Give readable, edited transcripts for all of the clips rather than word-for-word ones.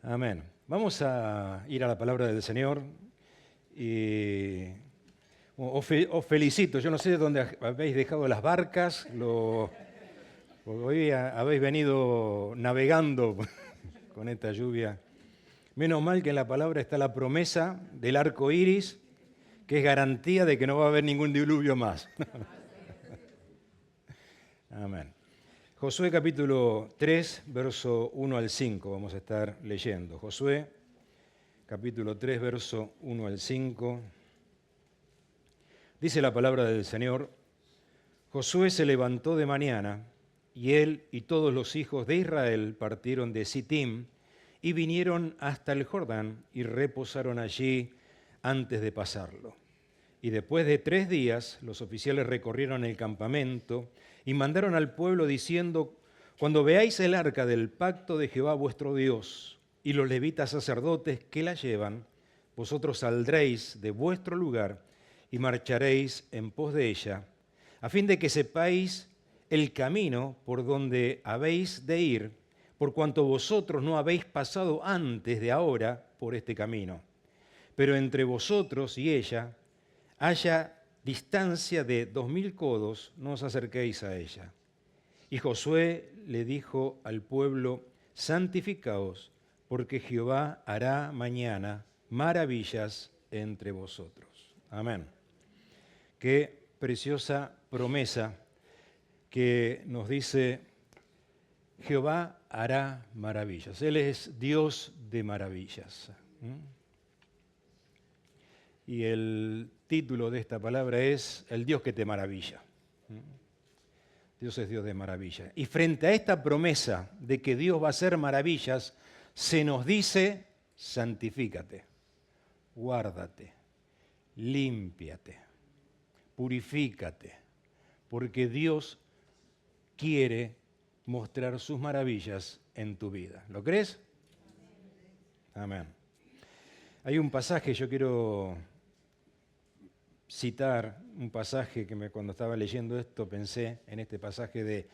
Amén. Vamos a ir a la palabra del Señor y os felicito. Yo no sé dónde habéis dejado las barcas, hoy habéis venido navegando con esta lluvia. Menos mal que en la palabra está la promesa del arco iris, que es garantía de que no va a haber ningún diluvio más. Amén. Josué capítulo 3, verso 1 al 5, vamos a estar leyendo. Josué capítulo 3, verso 1 al 5. Dice la palabra del Señor: Josué se levantó de mañana, y él y todos los hijos de Israel partieron de Sittim y vinieron hasta el Jordán y reposaron allí antes de pasarlo. Y después de 3 días, los oficiales recorrieron el campamento y mandaron al pueblo diciendo: cuando veáis el arca del pacto de Jehová vuestro Dios y los levitas sacerdotes que la llevan, vosotros saldréis de vuestro lugar y marcharéis en pos de ella, a fin de que sepáis el camino por donde habéis de ir, por cuanto vosotros no habéis pasado antes de ahora por este camino. Pero entre vosotros y ella haya distancia de 2000 codos, no os acerquéis a ella. Y Josué le dijo al pueblo: santificaos, porque Jehová hará mañana maravillas entre vosotros. Amén. Qué preciosa promesa que nos dice: Jehová hará maravillas. Él es Dios de maravillas. Y el título de esta palabra es El Dios que te maravilla. Dios es Dios de maravilla. Y frente a esta promesa de que Dios va a hacer maravillas, se nos dice: santifícate, guárdate, límpiate, purifícate, porque Dios quiere mostrar sus maravillas en tu vida. ¿Lo crees? Amén. Hay un pasaje, yo quiero citar un pasaje que cuando estaba leyendo esto pensé en este pasaje de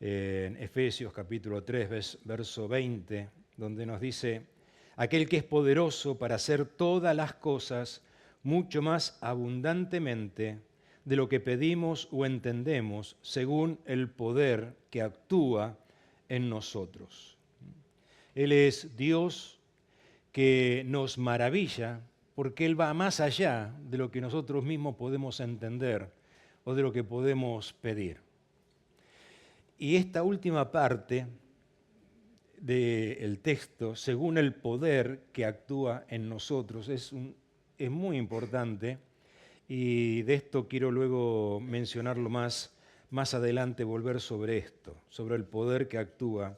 Efesios capítulo 3, verso 20, donde nos dice: aquel que es poderoso para hacer todas las cosas mucho más abundantemente de lo que pedimos o entendemos, según el poder que actúa en nosotros. Él es Dios que nos maravilla, porque Él va más allá de lo que nosotros mismos podemos entender o de lo que podemos pedir. Y esta última parte del texto, según el poder que actúa en nosotros, es muy importante, y de esto quiero luego mencionarlo más adelante, volver sobre esto, sobre el poder que actúa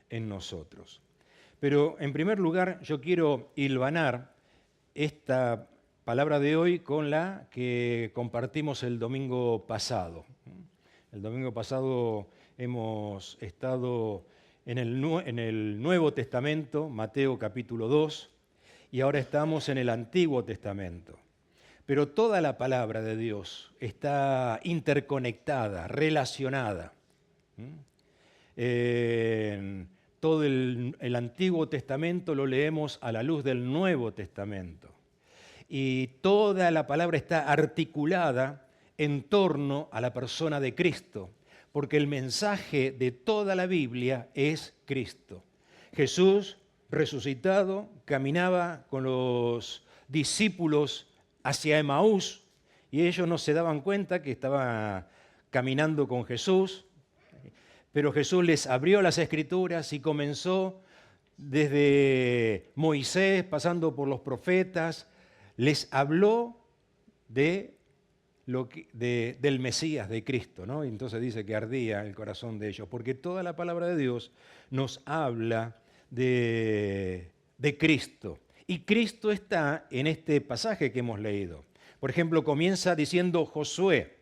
en nosotros. Pero en primer lugar yo quiero hilvanar esta palabra de hoy con la que compartimos el domingo pasado. El domingo pasado hemos estado en el Nuevo Testamento, Mateo capítulo 2, y ahora estamos en el Antiguo Testamento. Pero toda la palabra de Dios está interconectada, relacionada. Todo el Antiguo Testamento lo leemos a la luz del Nuevo Testamento. Y toda la palabra está articulada en torno a la persona de Cristo, porque el mensaje de toda la Biblia es Cristo. Jesús, resucitado, caminaba con los discípulos hacia Emaús, y ellos no se daban cuenta que estaba caminando con Jesús. Pero Jesús les abrió las Escrituras y comenzó desde Moisés, pasando por los profetas, les habló del Mesías, de Cristo, ¿no? Y entonces dice que ardía el corazón de ellos, porque toda la palabra de Dios nos habla de Cristo. Y Cristo está en este pasaje que hemos leído. Por ejemplo, comienza diciendo Josué,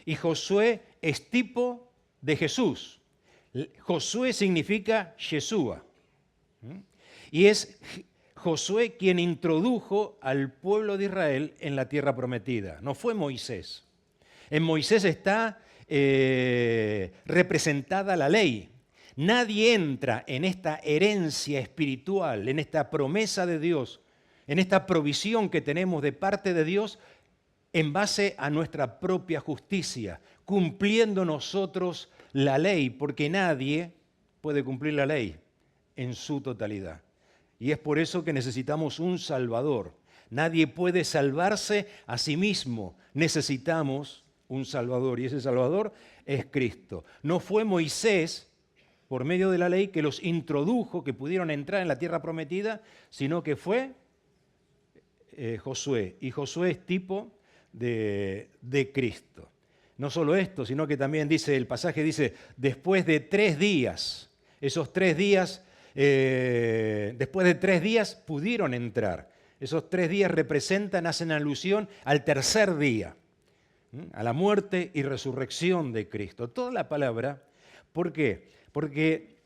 y Josué es tipo de Jesús. Josué significa Yeshua. Y es Josué quien introdujo al pueblo de Israel en la tierra prometida. No fue Moisés. En Moisés está representada la ley. Nadie entra en esta herencia espiritual, en esta promesa de Dios, en esta provisión que tenemos de parte de Dios en base a nuestra propia justicia, cumpliendo nosotros la ley, porque nadie puede cumplir la ley en su totalidad. Y es por eso que necesitamos un Salvador. Nadie puede salvarse a sí mismo. Necesitamos un Salvador, y ese Salvador es Cristo. No fue Moisés, por medio de la ley, que los introdujo, que pudieron entrar en la tierra prometida, sino que fue Josué. Y Josué es tipo de Cristo. No solo esto, sino que también dice, el pasaje dice, después de 3 días, esos 3 días, después de 3 días pudieron entrar. Esos 3 días representan, hacen alusión al tercer día, a la muerte y resurrección de Cristo. Toda la palabra, ¿por qué? Porque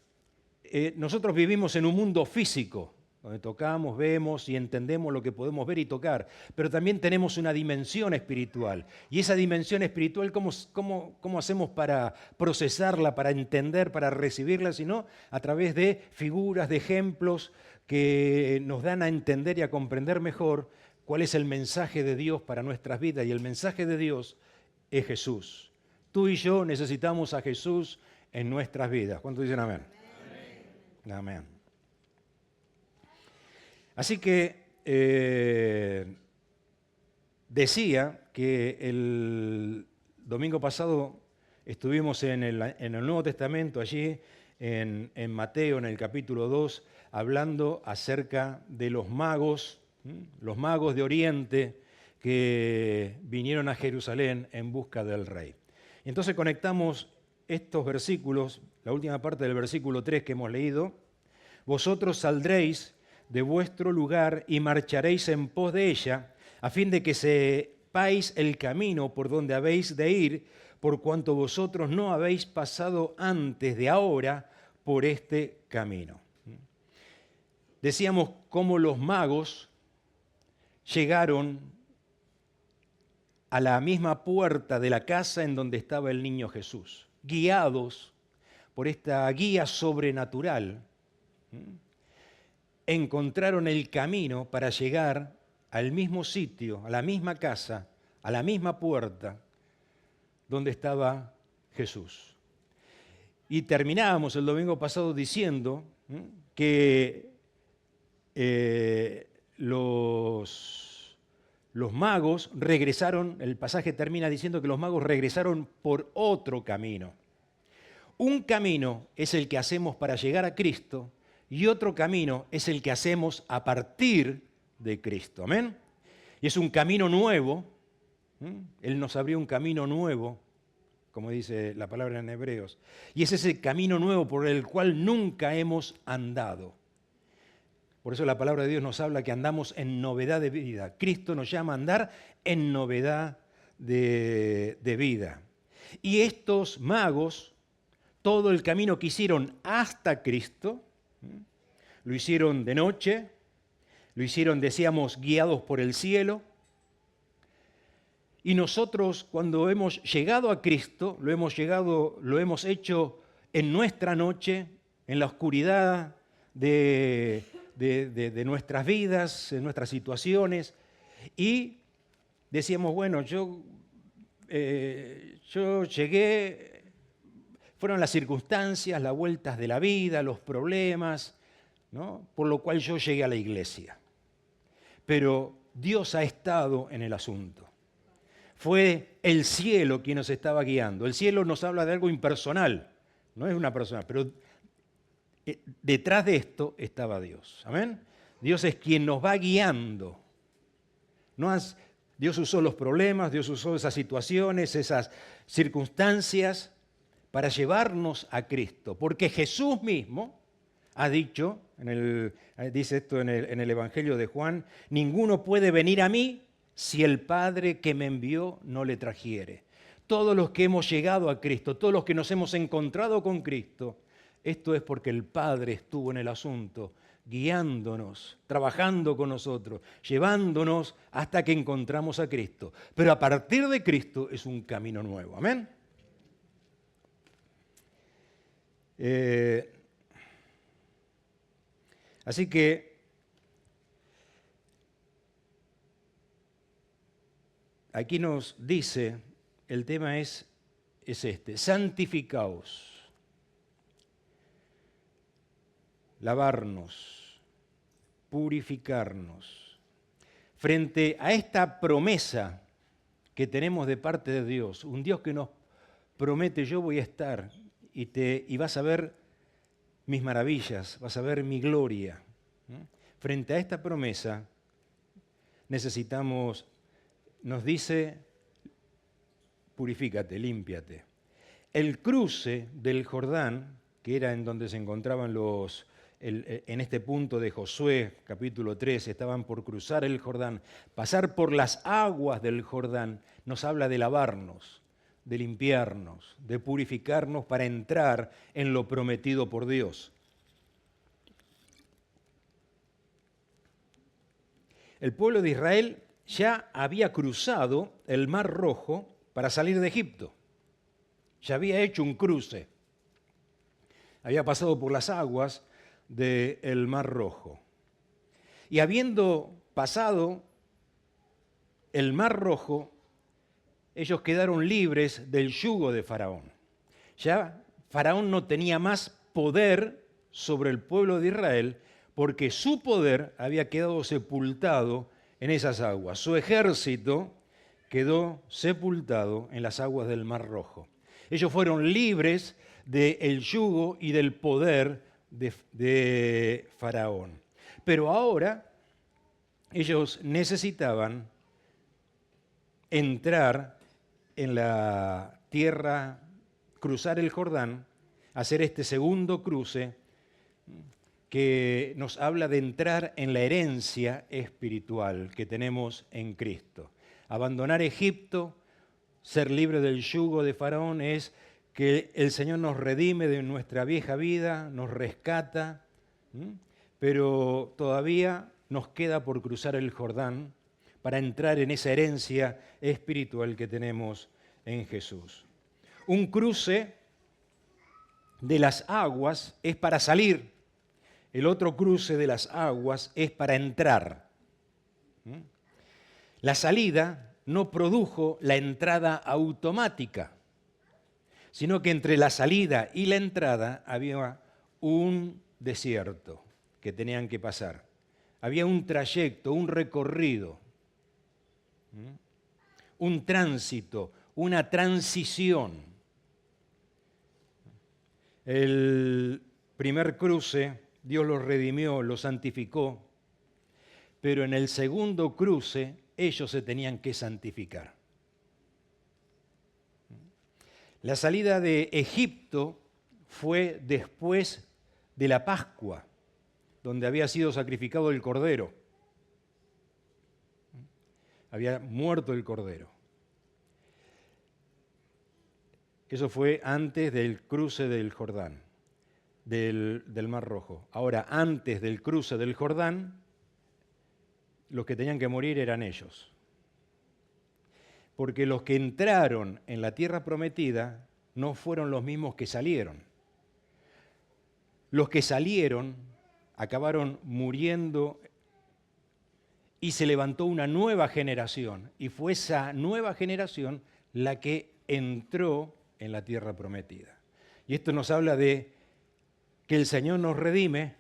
nosotros vivimos en un mundo físico, donde tocamos, vemos y entendemos lo que podemos ver y tocar, pero también tenemos una dimensión espiritual. Y esa dimensión espiritual, ¿cómo hacemos para procesarla, para entender, para recibirla? Sino a través de figuras, de ejemplos que nos dan a entender y a comprender mejor cuál es el mensaje de Dios para nuestras vidas. Y el mensaje de Dios es Jesús. Tú y yo necesitamos a Jesús en nuestras vidas. ¿Cuántos dicen amén? Amén. Amén. Así que decía que el domingo pasado estuvimos en el Nuevo Testamento, allí en Mateo, en el capítulo 2, hablando acerca de los magos de Oriente que vinieron a Jerusalén en busca del rey. Y entonces conectamos estos versículos, la última parte del versículo 3 que hemos leído. Vosotros saldréis de vuestro lugar y marcharéis en pos de ella, a fin de que sepáis el camino por donde habéis de ir, por cuanto vosotros no habéis pasado antes de ahora por este camino. Decíamos cómo los magos llegaron a la misma puerta de la casa en donde estaba el niño Jesús, guiados por esta guía sobrenatural. Encontraron el camino para llegar al mismo sitio, a la misma casa, a la misma puerta donde estaba Jesús. Y terminábamos el domingo pasado diciendo que los magos regresaron, el pasaje termina diciendo que los magos regresaron por otro camino. Un camino es el que hacemos para llegar a Cristo, y otro camino es el que hacemos a partir de Cristo. ¿Amén? Y es un camino nuevo. Él nos abrió un camino nuevo, como dice la palabra en Hebreos. Y es ese camino nuevo por el cual nunca hemos andado. Por eso la palabra de Dios nos habla que andamos en novedad de vida. Cristo nos llama a andar en novedad de vida. Y estos magos, todo el camino que hicieron hasta Cristo, lo hicieron de noche, lo hicieron, decíamos, guiados por el cielo. Y nosotros, cuando hemos llegado a Cristo, lo hemos hecho en nuestra noche, en la oscuridad de nuestras vidas, en nuestras situaciones. Y decíamos, bueno, yo llegué. Fueron las circunstancias, las vueltas de la vida, los problemas, ¿no? Por lo cual yo llegué a la iglesia. Pero Dios ha estado en el asunto. Fue el cielo quien nos estaba guiando. El cielo nos habla de algo impersonal, no es una persona, pero detrás de esto estaba Dios. ¿Amén? Dios es quien nos va guiando. Dios usó los problemas, Dios usó esas situaciones, esas circunstancias, para llevarnos a Cristo, porque Jesús mismo ha dicho, dice esto en el Evangelio de Juan, ninguno puede venir a mí si el Padre que me envió no le trajere. Todos los que hemos llegado a Cristo, todos los que nos hemos encontrado con Cristo, esto es porque el Padre estuvo en el asunto, guiándonos, trabajando con nosotros, llevándonos hasta que encontramos a Cristo. Pero a partir de Cristo es un camino nuevo. ¿Amén? Así que aquí nos dice, el tema es este: santificaos, lavarnos, purificarnos. Frente a esta promesa que tenemos de parte de Dios, un Dios que nos promete: yo voy a estar y vas a ver mis maravillas, vas a ver mi gloria. Frente a esta promesa necesitamos, nos dice, purifícate, límpiate. El cruce del Jordán, que era en donde se encontraban en este punto de Josué, capítulo 3, estaban por cruzar el Jordán, pasar por las aguas del Jordán, nos habla de lavarnos, de limpiarnos, de purificarnos para entrar en lo prometido por Dios. El pueblo de Israel ya había cruzado el Mar Rojo para salir de Egipto. Ya había hecho un cruce. Había pasado por las aguas del Mar Rojo. Y habiendo pasado el Mar Rojo, ellos quedaron libres del yugo de Faraón. Ya Faraón no tenía más poder sobre el pueblo de Israel porque su poder había quedado sepultado en esas aguas. Su ejército quedó sepultado en las aguas del Mar Rojo. Ellos fueron libres del yugo y del poder de Faraón. Pero ahora ellos necesitaban entrar en la tierra, cruzar el Jordán, hacer este segundo cruce que nos habla de entrar en la herencia espiritual que tenemos en Cristo. Abandonar Egipto, ser libre del yugo de Faraón, es que el Señor nos redime de nuestra vieja vida, nos rescata, pero todavía nos queda por cruzar el Jordán para entrar en esa herencia espiritual que tenemos en Jesús. Un cruce de las aguas es para salir, el otro cruce de las aguas es para entrar. La salida no produjo la entrada automática, sino que entre la salida y la entrada había un desierto que tenían que pasar. Había un trayecto, un recorrido, un tránsito, una transición. El primer cruce, Dios los redimió, los santificó, pero en el segundo cruce ellos se tenían que santificar. La salida de Egipto fue después de la Pascua, donde había sido sacrificado el cordero. Había muerto el cordero. Eso fue antes del cruce del Jordán, del Mar Rojo. Ahora, antes del cruce del Jordán, los que tenían que morir eran ellos. Porque los que entraron en la tierra prometida no fueron los mismos que salieron. Los que salieron acabaron muriendo y se levantó una nueva generación. Y fue esa nueva generación la que entró en la tierra prometida. Y esto nos habla de que el Señor nos redime,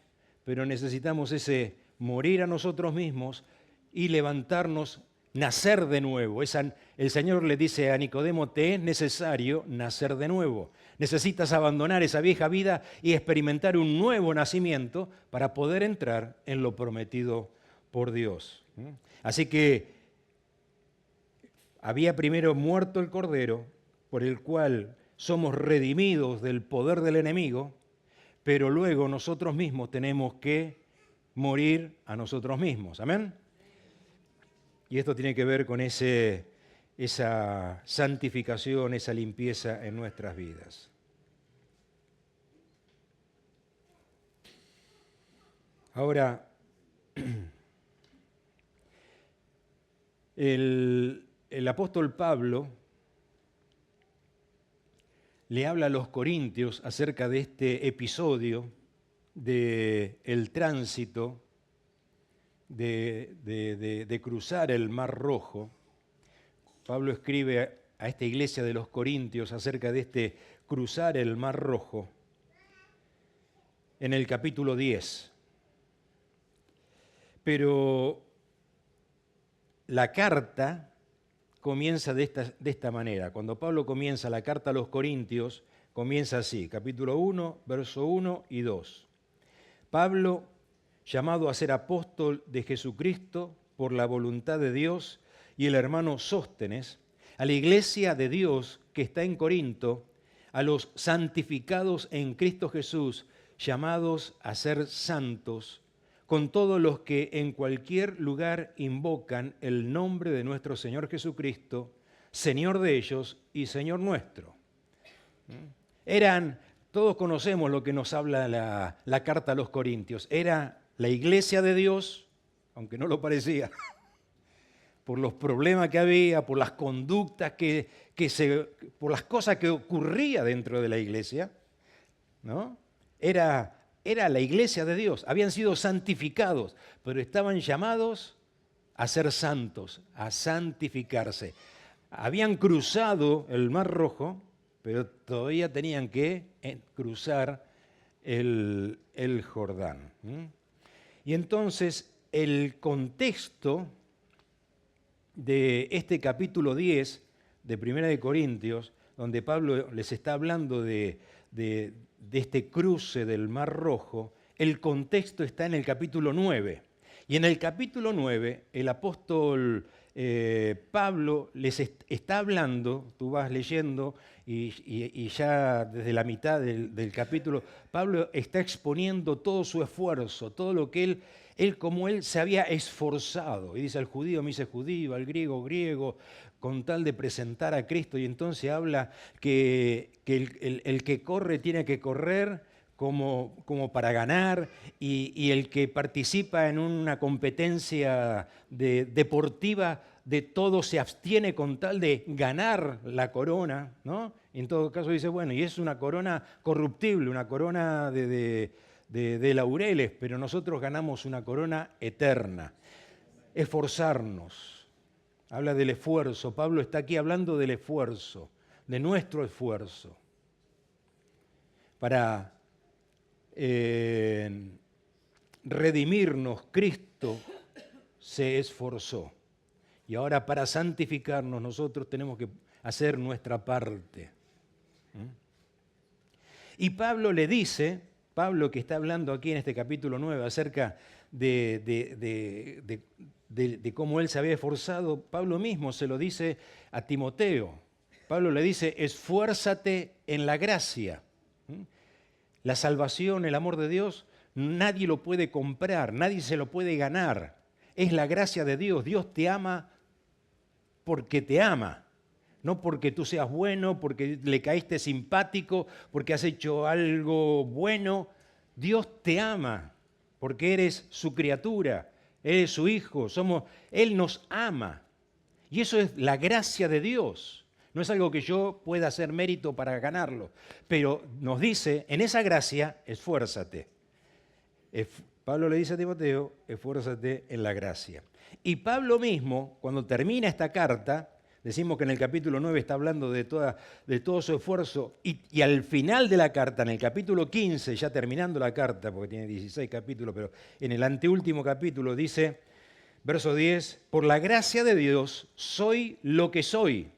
pero necesitamos ese morir a nosotros mismos y levantarnos, nacer de nuevo. El Señor le dice a Nicodemo: te es necesario nacer de nuevo. Necesitas abandonar esa vieja vida y experimentar un nuevo nacimiento para poder entrar en lo prometido por Dios. Así que había primero muerto el Cordero, por el cual somos redimidos del poder del enemigo, pero luego nosotros mismos tenemos que morir a nosotros mismos. ¿Amén? Y esto tiene que ver con esa santificación, esa limpieza en nuestras vidas. Ahora, el apóstol Pablo le habla a los corintios acerca de este episodio del tránsito de cruzar el Mar Rojo. Pablo escribe a esta iglesia de los corintios acerca de este cruzar el Mar Rojo en el capítulo 10. Pero la carta comienza de esta manera. Cuando Pablo comienza la carta a los Corintios, comienza así, capítulo 1, verso 1 y 2. Pablo, llamado a ser apóstol de Jesucristo por la voluntad de Dios, y el hermano Sóstenes, a la iglesia de Dios que está en Corinto, a los santificados en Cristo Jesús, llamados a ser santos, con todos los que en cualquier lugar invocan el nombre de nuestro Señor Jesucristo, Señor de ellos y Señor nuestro. Todos conocemos lo que nos habla la carta a los Corintios, era la iglesia de Dios, aunque no lo parecía, por los problemas que había, por las conductas por las cosas que ocurría dentro de la iglesia, ¿no? Era la iglesia de Dios, habían sido santificados, pero estaban llamados a ser santos, a santificarse. Habían cruzado el Mar Rojo, pero todavía tenían que cruzar el Jordán. Y entonces el contexto de este capítulo 10 de 1 de Corintios, donde Pablo les está hablando de este cruce del Mar Rojo, el contexto está en el capítulo 9. Y en el capítulo 9, el apóstol Pablo les está hablando, tú vas leyendo y ya desde la mitad del capítulo, Pablo está exponiendo todo su esfuerzo, todo lo que él se había esforzado. Y dice, al judío me hice judío, al griego griego, con tal de presentar a Cristo. Y entonces habla que el que corre tiene que correr como para ganar, y el que participa en una competencia deportiva, de todo se abstiene con tal de ganar la corona, ¿no? En todo caso dice, bueno, y es una corona corruptible, una corona de laureles, pero nosotros ganamos una corona eterna. Esforzarnos. Habla del esfuerzo. Pablo está aquí hablando del esfuerzo, de nuestro esfuerzo. Para redimirnos, Cristo se esforzó. Y ahora para santificarnos nosotros tenemos que hacer nuestra parte. Y Pablo le dice, Pablo que está hablando aquí en este capítulo 9 acerca de cómo él se había esforzado, Pablo mismo se lo dice a Timoteo. Pablo le dice, esfuérzate en la gracia. La salvación, el amor de Dios, nadie lo puede comprar, nadie se lo puede ganar. Es la gracia de Dios. Dios te ama porque te ama. No porque tú seas bueno, porque le caíste simpático, porque has hecho algo bueno. Dios te ama porque eres su criatura, eres su hijo. Él nos ama. Y eso es la gracia de Dios. No es algo que yo pueda hacer mérito para ganarlo. Pero nos dice, en esa gracia, esfuérzate. Pablo le dice a Timoteo, esfuérzate en la gracia. Y Pablo mismo, cuando termina esta carta, decimos que en el capítulo 9 está hablando de todo su esfuerzo, y al final de la carta, en el capítulo 15, ya terminando la carta, porque tiene 16 capítulos, pero en el anteúltimo capítulo dice, verso 10, por la gracia de Dios soy lo que soy,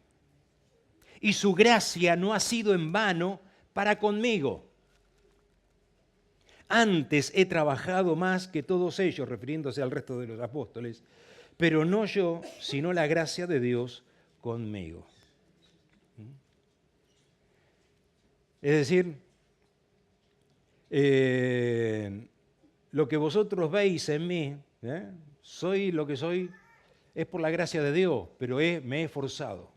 y su gracia no ha sido en vano para conmigo. Antes he trabajado más que todos ellos, refiriéndose al resto de los apóstoles, pero no yo, sino la gracia de Dios conmigo. Es decir, lo que vosotros veis en mí, soy lo que soy, es por la gracia de Dios, pero me he esforzado.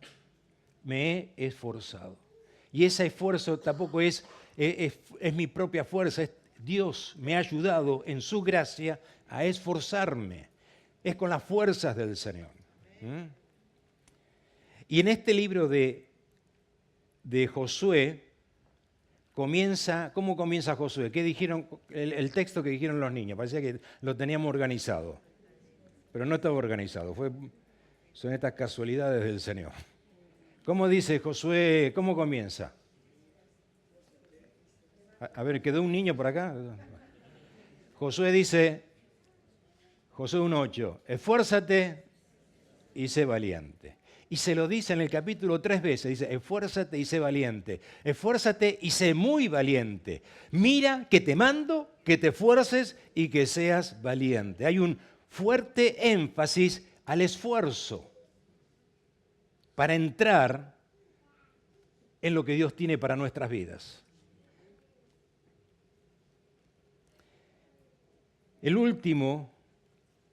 Me he esforzado. Y ese esfuerzo tampoco es mi propia fuerza, Dios me ha ayudado en su gracia a esforzarme. Es con las fuerzas del Señor. Y en este libro de Josué, ¿Cómo comienza Josué? ¿Qué dijeron? El texto que dijeron los niños, parecía que lo teníamos organizado, pero no estaba organizado, son estas casualidades del Señor. ¿Cómo dice Josué? ¿Cómo comienza? A ver, ¿quedó un niño por acá? Josué dice, Josué 1:8, esfuérzate y sé valiente. Y se lo dice en el capítulo 3 veces, dice, esfuérzate y sé valiente, esfuérzate y sé muy valiente. Mira que te mando, que te esfuerces y que seas valiente. Hay un fuerte énfasis al esfuerzo para entrar en lo que Dios tiene para nuestras vidas. El último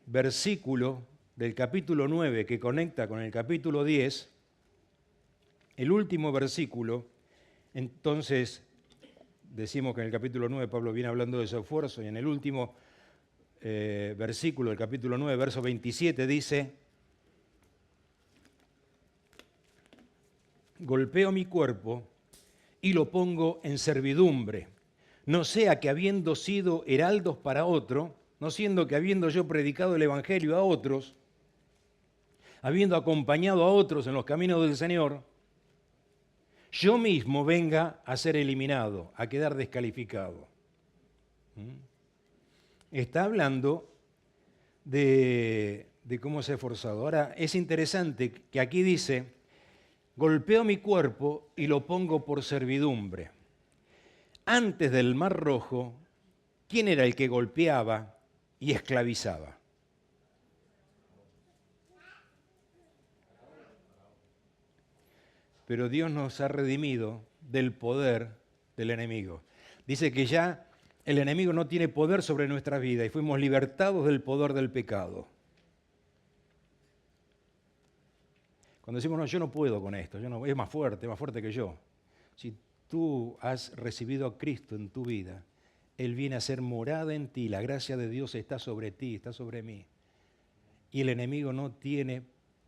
versículo del capítulo 9 que conecta con el capítulo 10, el último versículo, entonces decimos que en el capítulo 9 Pablo viene hablando de su esfuerzo y en el último versículo del capítulo 9, verso 27 dice, golpeo mi cuerpo y lo pongo en servidumbre, no sea que habiendo sido heraldos para otro, no siendo que habiendo yo predicado el Evangelio a otros, habiendo acompañado a otros en los caminos del Señor, yo mismo venga a ser eliminado, a quedar descalificado. Está hablando de cómo se ha esforzado. Ahora, es interesante que aquí dice, golpeo mi cuerpo y lo pongo por servidumbre. Antes del Mar Rojo, ¿quién era el que golpeaba y esclavizaba? Pero Dios nos ha redimido del poder del enemigo. Dice que ya el enemigo no tiene poder sobre nuestra vida y fuimos libertados del poder del pecado. Cuando decimos, no, yo no puedo con esto, es más fuerte que yo. Si tú has recibido a Cristo en tu vida, Él viene a ser morada en ti, la gracia de Dios está sobre ti, está sobre mí. Y el enemigo no tiene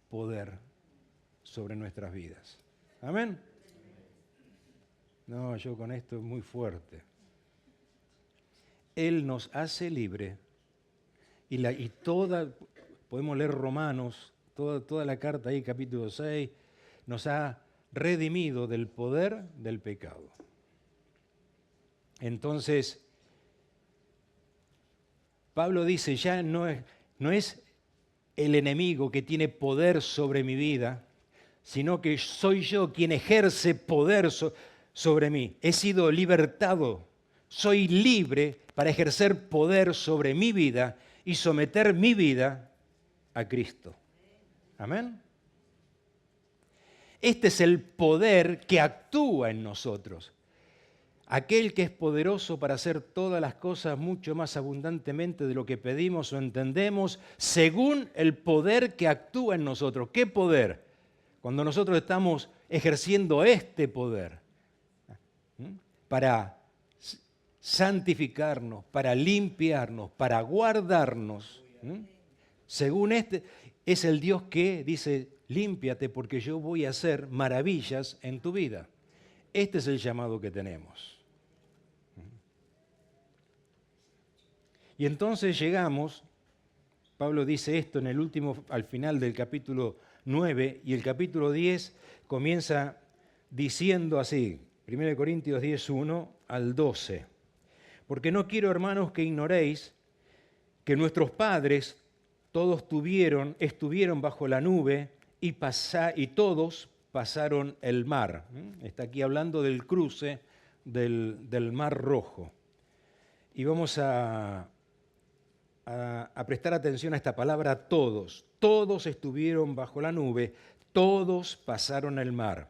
poder sobre nuestras vidas. ¿Amén? No, yo con esto es muy fuerte. Él nos hace libre y podemos leer Romanos, toda la carta ahí, capítulo 6, nos ha redimido del poder del pecado. Entonces, Pablo dice, ya no es el enemigo que tiene poder sobre mi vida, sino que soy yo quien ejerce poder sobre mí. He sido libertado, soy libre para ejercer poder sobre mi vida y someter mi vida a Cristo. Amén. Este es el poder que actúa en nosotros. Aquel que es poderoso para hacer todas las cosas mucho más abundantemente de lo que pedimos o entendemos, según el poder que actúa en nosotros. ¿Qué poder? Cuando nosotros estamos ejerciendo este poder para santificarnos, para limpiarnos, para guardarnos, según este, es el Dios que dice, límpiate porque yo voy a hacer maravillas en tu vida. Este es el llamado que tenemos. Y entonces llegamos, Pablo dice esto al final del capítulo 9, y el capítulo 10 comienza diciendo así, 1 Corintios 10, 1 al 12. Porque no quiero, hermanos, que ignoréis que nuestros padres todos estuvieron bajo la nube y todos pasaron el mar. Está aquí hablando del cruce del Mar Rojo. Y vamos a prestar atención a esta palabra todos. Todos estuvieron bajo la nube, todos pasaron el mar.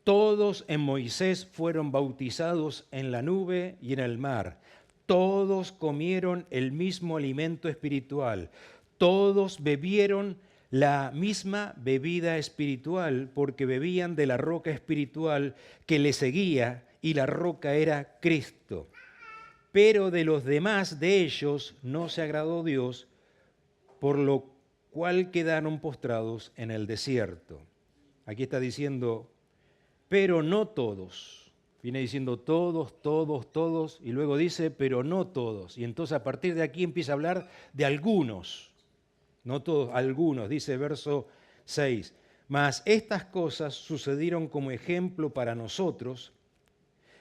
Todos en Moisés fueron bautizados en la nube y en el mar. Todos comieron el mismo alimento espiritual. Todos bebieron la misma bebida espiritual porque bebían de la roca espiritual que les seguía y la roca era Cristo. Pero de los demás de ellos no se agradó Dios, por lo cual quedaron postrados en el desierto. Aquí está diciendo, pero no todos. Viene diciendo todos, todos, todos, y luego dice, pero no todos. Y entonces a partir de aquí empieza a hablar de algunos, no todos, algunos, dice verso 6. Mas estas cosas sucedieron como ejemplo para nosotros,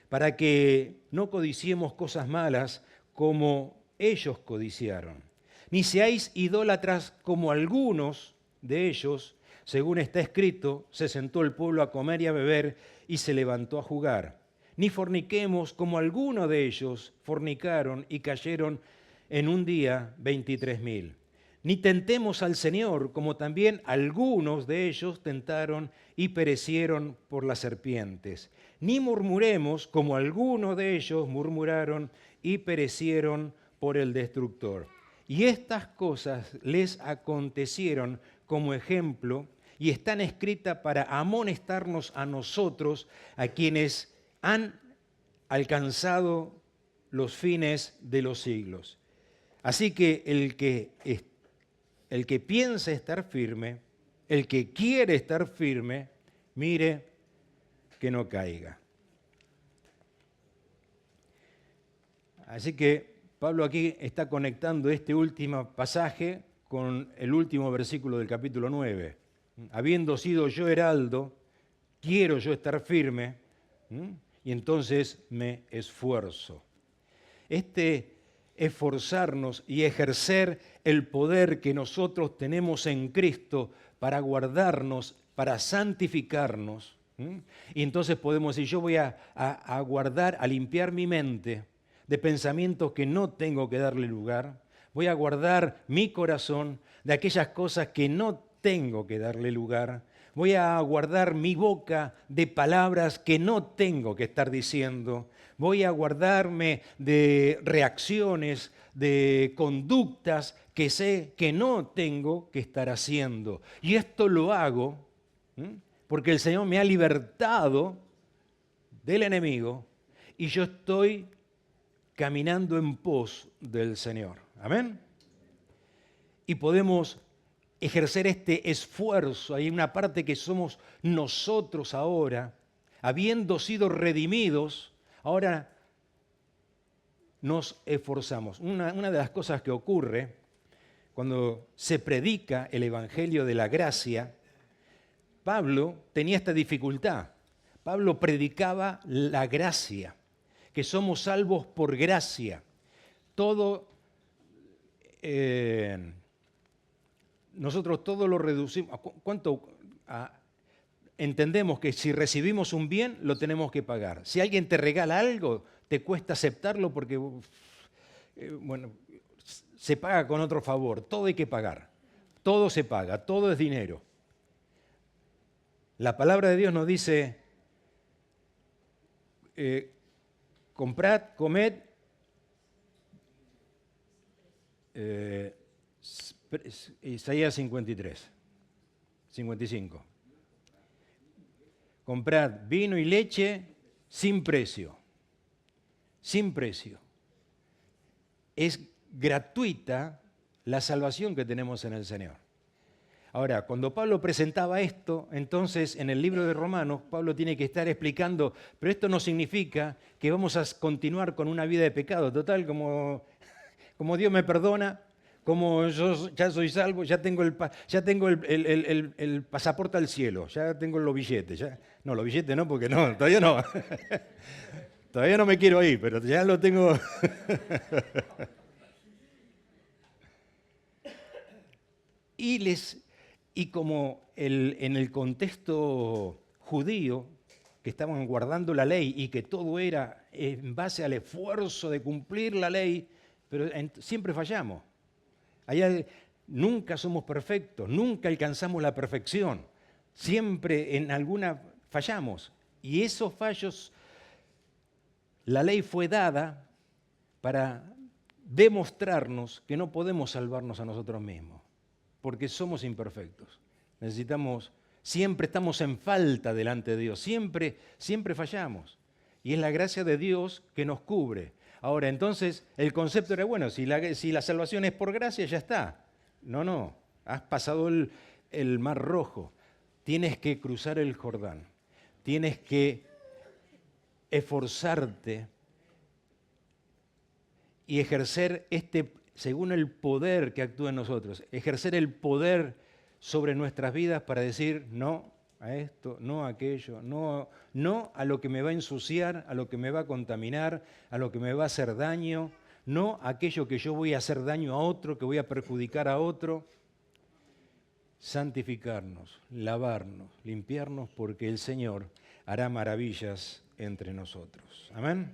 para que no codiciemos cosas malas como ellos codiciaron. Ni seáis idólatras como algunos de ellos, según está escrito, se sentó el pueblo a comer y a beber y se levantó a jugar. Ni forniquemos como algunos de ellos fornicaron y cayeron en un día 23.000. Ni tentemos al Señor como también algunos de ellos tentaron y perecieron por las serpientes. Ni murmuremos como algunos de ellos murmuraron y perecieron por el destructor. Y estas cosas les acontecieron como ejemplo y están escritas para amonestarnos a nosotros, a quienes han alcanzado los fines de los siglos. Así que el que piensa estar firme, el que quiere estar firme, mire que no caiga. Así que Pablo aquí está conectando este último pasaje con el último versículo del capítulo 9. Habiendo sido yo heraldo, quiero yo estar firme, y entonces me esfuerzo. Esforzarnos y ejercer el poder que nosotros tenemos en Cristo para guardarnos, para santificarnos. Y entonces podemos decir, yo voy a guardar, a limpiar mi mente de pensamientos que no tengo que darle lugar. Voy a guardar mi corazón de aquellas cosas que no tengo que darle lugar. Voy a guardar mi boca de palabras que no tengo que estar diciendo. Voy a guardarme de reacciones, de conductas que sé que no tengo que estar haciendo. Y esto lo hago porque el Señor me ha libertado del enemigo y yo estoy caminando en pos del Señor. Amén. Y podemos ejercer este esfuerzo. Hay una parte que somos nosotros ahora, habiendo sido redimidos, ahora nos esforzamos. Una de las cosas que ocurre cuando se predica el Evangelio de la gracia, Pablo tenía esta dificultad. Pablo predicaba la gracia, que somos salvos por gracia. Nosotros todo lo reducimos. Entendemos que si recibimos un bien, lo tenemos que pagar. Si alguien te regala algo, te cuesta aceptarlo porque, se paga con otro favor. Todo hay que pagar. Todo se paga, todo es dinero. La palabra de Dios nos dice, comprad, comed, Isaías 53, 55. Comprad vino y leche sin precio. Sin precio. Es gratuita la salvación que tenemos en el Señor. Ahora, cuando Pablo presentaba esto, entonces en el libro de Romanos, Pablo tiene que estar explicando, pero esto no significa que vamos a continuar con una vida de pecado. Total, como Dios me perdona, como yo ya soy salvo, ya tengo el pasaporte al cielo, ya tengo los billetes. No, los billetes no, porque no, todavía no. Todavía no me quiero ir, pero ya lo tengo. Y como en el contexto judío, que estaban guardando la ley y que todo era en base al esfuerzo de cumplir la ley, pero siempre fallamos. Nunca somos perfectos, nunca alcanzamos la perfección. Siempre en alguna fallamos. Y esos fallos, la ley fue dada para demostrarnos que no podemos salvarnos a nosotros mismos, porque somos imperfectos. Siempre estamos en falta delante de Dios, siempre fallamos. Y es la gracia de Dios que nos cubre. Ahora, entonces, el concepto era, bueno, si la salvación es por gracia, ya está. No, has pasado el Mar Rojo, tienes que cruzar el Jordán, tienes que esforzarte y ejercer según el poder que actúa en nosotros, ejercer el poder sobre nuestras vidas para decir no a esto, no a aquello, no a lo que me va a ensuciar, a lo que me va a contaminar, a lo que me va a hacer daño, no a aquello que yo voy a hacer daño a otro, que voy a perjudicar a otro. Santificarnos, lavarnos, limpiarnos, porque el Señor hará maravillas entre nosotros. Amén.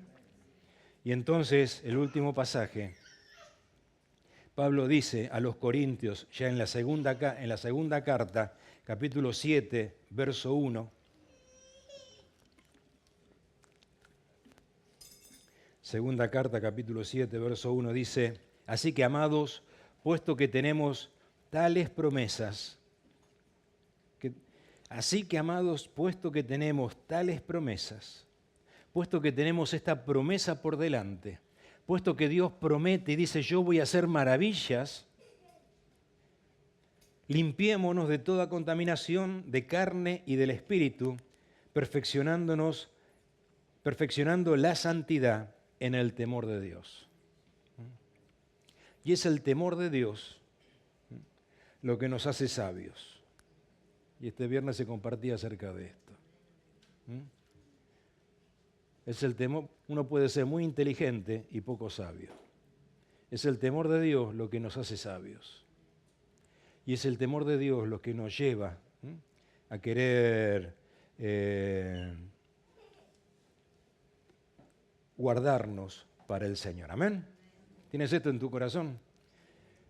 Y entonces, el último pasaje, Pablo dice a los Corintios, ya en la segunda carta, capítulo 7, verso 1, segunda carta, capítulo 7, verso 1, dice, así que, amados, puesto que tenemos tales promesas, puesto que tenemos esta promesa por delante, puesto que Dios promete y dice, yo voy a hacer maravillas, limpiémonos de toda contaminación de carne y del espíritu, perfeccionando la santidad en el temor de Dios. Y es el temor de Dios lo que nos hace sabios. Y este viernes se compartía acerca de esto. Es el temor, uno puede ser muy inteligente y poco sabio. Es el temor de Dios lo que nos hace sabios. Y es el temor de Dios lo que nos lleva a querer guardarnos para el Señor. Amén. ¿Tienes esto en tu corazón?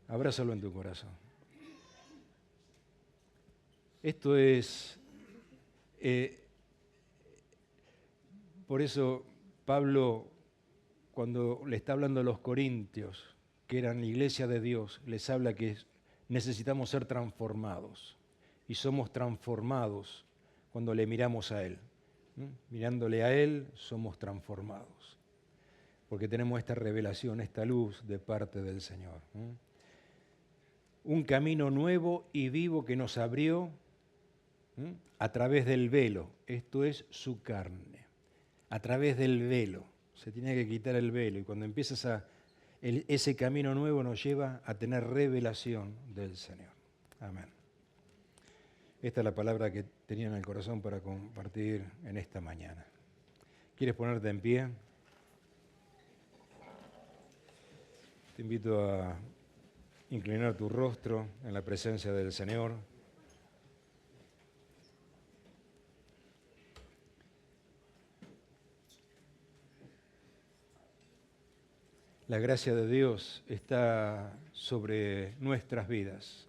Abrázalo en tu corazón. Esto es, por eso Pablo, cuando le está hablando a los corintios, que eran la iglesia de Dios, les habla que necesitamos ser transformados. Y somos transformados cuando le miramos a Él. Mirándole a Él, somos transformados. Porque tenemos esta revelación, esta luz de parte del Señor. Un camino nuevo y vivo que nos abrió a través del velo, esto es su carne, a través del velo, se tiene que quitar el velo y cuando empiezas ese camino nuevo nos lleva a tener revelación del Señor. Amén. Esta es la palabra que tenía en el corazón para compartir en esta mañana. ¿Quieres ponerte en pie? Te invito a inclinar tu rostro en la presencia del Señor. La gracia de Dios está sobre nuestras vidas.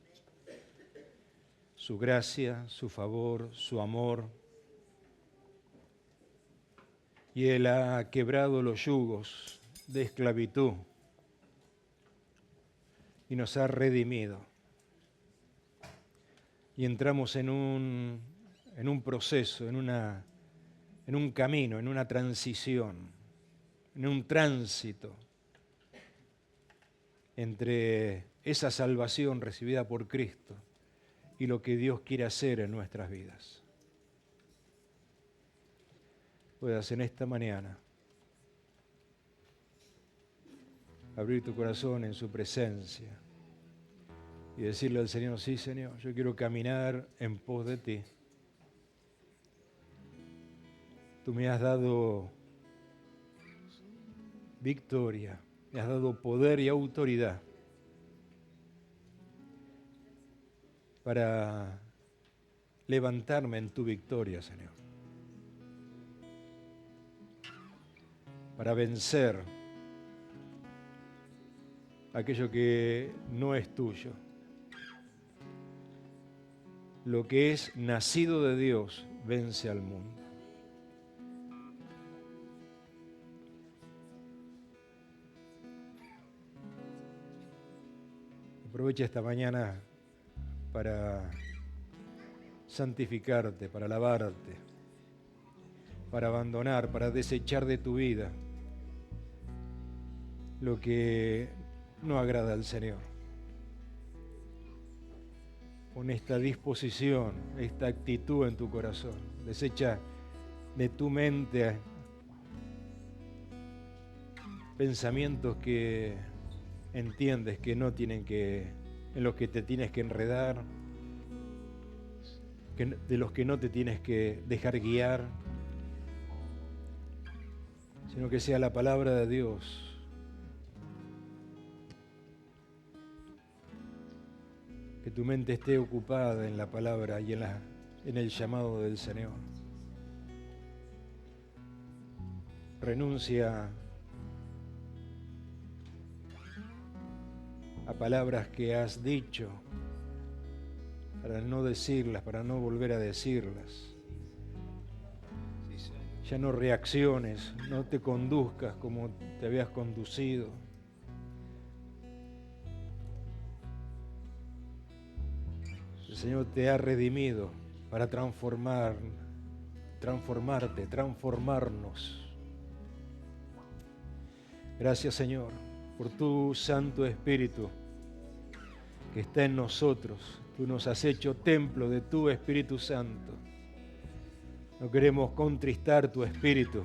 Su gracia, su favor, su amor. Y Él ha quebrado los yugos de esclavitud y nos ha redimido. Y entramos en un proceso, en un camino, en una transición, en un tránsito entre esa salvación recibida por Cristo y lo que Dios quiere hacer en nuestras vidas. Puedas en esta mañana abrir tu corazón en su presencia y decirle al Señor, sí Señor, yo quiero caminar en pos de ti. Tú me has dado victoria, me has dado poder y autoridad para levantarme en tu victoria, Señor. Para vencer aquello que no es tuyo. Lo que es nacido de Dios vence al mundo. Aprovecha esta mañana para santificarte, para lavarte, para abandonar, para desechar de tu vida lo que no agrada al Señor. Con esta disposición, esta actitud en tu corazón, desecha de tu mente pensamientos que entiendes que no tienen que, en los que te tienes que enredar, de los que no te tienes que dejar guiar, sino que sea la palabra de Dios que tu mente esté ocupada en la palabra y en el llamado del Señor. Renuncia a palabras que has dicho para no decirlas, para no volver a decirlas. Ya no reacciones, no te conduzcas como te habías conducido. El Señor te ha redimido para transformarnos. Gracias, Señor, por tu Santo Espíritu que está en nosotros. Tú nos has hecho templo de tu Espíritu Santo. No queremos contristar tu Espíritu,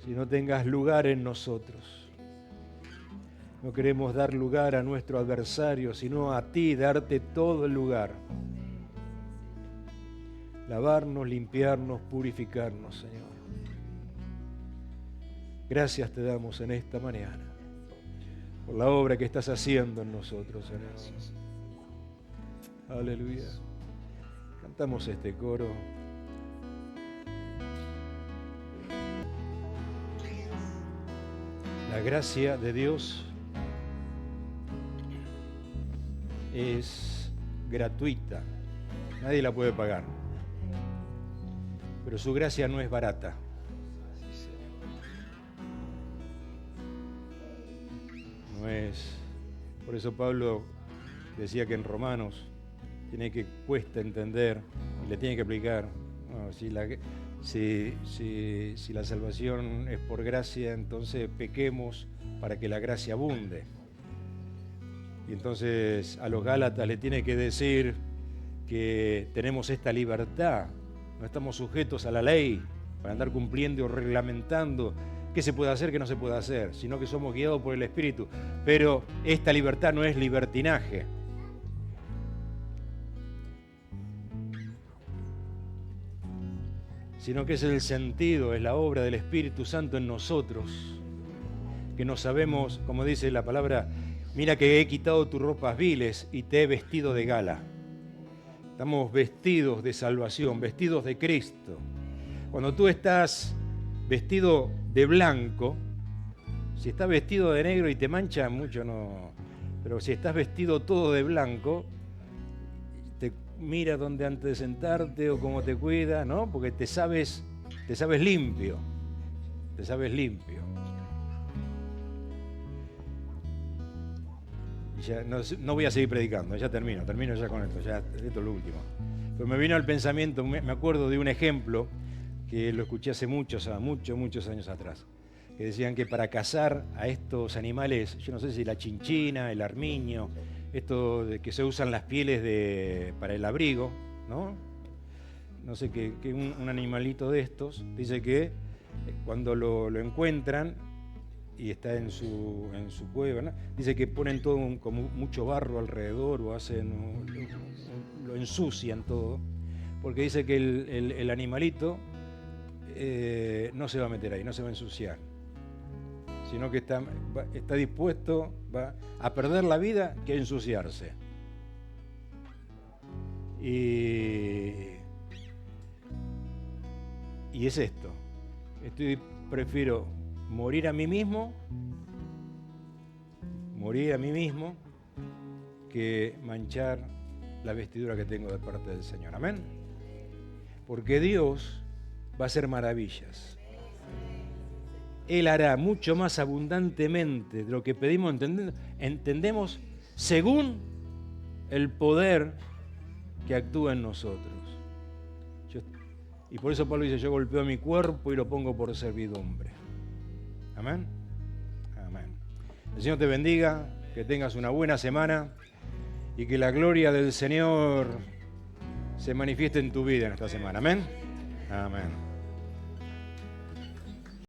si no tengas lugar en nosotros. No queremos dar lugar a nuestro adversario, sino a ti darte todo el lugar. Lavarnos, limpiarnos, purificarnos, Señor. Gracias te damos en esta mañana por la obra que estás haciendo en nosotros, Señor. Aleluya. Cantamos este coro. La gracia de Dios es gratuita. Nadie la puede pagar. Pero su gracia no es barata. No es. Por eso Pablo decía que en Romanos cuesta entender y le tiene que aplicar. No, si la salvación es por gracia, entonces pequemos para que la gracia abunde. Y entonces a los Gálatas le tiene que decir que tenemos esta libertad, no estamos sujetos a la ley para andar cumpliendo o reglamentando qué se puede hacer, qué no se puede hacer, sino que somos guiados por el Espíritu. Pero esta libertad no es libertinaje. Sino que es el sentido, es la obra del Espíritu Santo en nosotros, que no sabemos, como dice la palabra, mira que he quitado tus ropas viles y te he vestido de gala. Estamos vestidos de salvación, vestidos de Cristo. Cuando tú estás vestido de blanco, si estás vestido de negro y te mancha mucho, no. Pero si estás vestido todo de blanco, te mira dónde antes de sentarte o cómo te cuida, ¿no? Porque te sabes limpio. Te sabes limpio. Y ya no voy a seguir predicando, ya termino ya con esto, ya esto es lo último. Pero me vino al pensamiento, me acuerdo de un ejemplo que lo escuché hace muchos años atrás, que decían que para cazar a estos animales, yo no sé si la chinchina, el armiño, esto de que se usan las pieles para el abrigo, ¿no? No sé, que un animalito de estos, dice que cuando lo encuentran y está en su cueva, ¿no? Dice que ponen todo como mucho barro alrededor o lo ensucian todo, porque dice que el animalito no se va a meter ahí, no se va a ensuciar, sino que está dispuesto a perder la vida que a ensuciarse. Y es esto. Prefiero morir a mí mismo que manchar la vestidura que tengo de parte del Señor. Amén. Porque Dios va a hacer maravillas. Él hará mucho más abundantemente de lo que pedimos, entendemos, según el poder que actúa en nosotros. Y por eso Pablo dice, yo golpeo mi cuerpo y lo pongo por servidumbre. Amén. Amén. El Señor te bendiga, que tengas una buena semana y que la gloria del Señor se manifieste en tu vida en esta semana. Amén. Amén.